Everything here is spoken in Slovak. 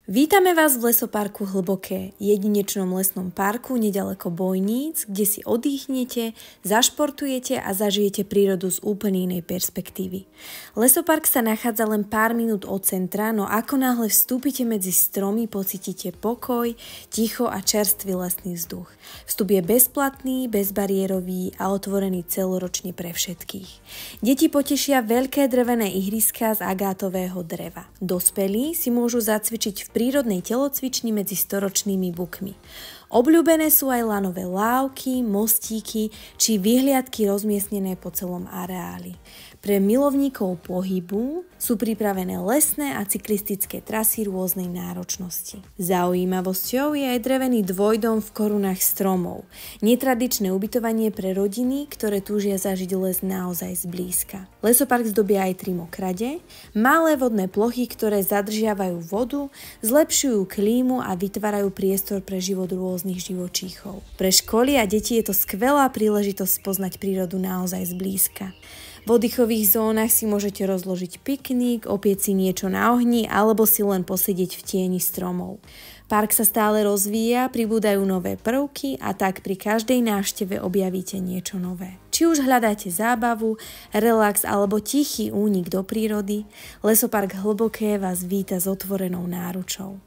Vítame vás v lesoparku Hlboké, jedinečnom lesnom parku nedaleko Bojníc, kde si oddychnete, zašportujete a zažijete prírodu z úplne inej perspektívy. Lesopark sa nachádza len pár minút od centra, no ako náhle vstúpite medzi stromy, pocítite pokoj, ticho a čerstvý lesný vzduch. Vstup je bezplatný, bezbariérový a otvorený celoročne pre všetkých. Deti potešia veľké drevené ihriská z agátového dreva. Dospelí si môžu zacvičiť v prírodnej telocvični medzi storočnými bukmi. Obľúbené sú aj lanové lávky, mostíky či vyhliadky rozmiestnené po celom areáli. Pre milovníkov pohybu sú pripravené lesné a cyklistické trasy rôznej náročnosti. Zaujímavosťou je aj drevený dvojdom v korunách stromov. Netradičné ubytovanie pre rodiny, ktoré túžia zažiť les naozaj zblízka. Lesopark zdobia aj 3 mokrade, malé vodné plochy, ktoré zadržiavajú vodu, zlepšujú klímu a vytvárajú priestor pre život rôznych živočíchov. Pre školy a deti je to skvelá príležitosť poznať prírodu naozaj zblízka. V oddychových zónach si môžete rozložiť piknik, opieť si niečo na ohni alebo si len posedieť v tieni stromov. Park sa stále rozvíja, pribúdajú nové prvky a tak pri každej návšteve objavíte niečo nové. Či už hľadáte zábavu, relax alebo tichý únik do prírody, Lesopark Hlboké vás víta s otvorenou náručou.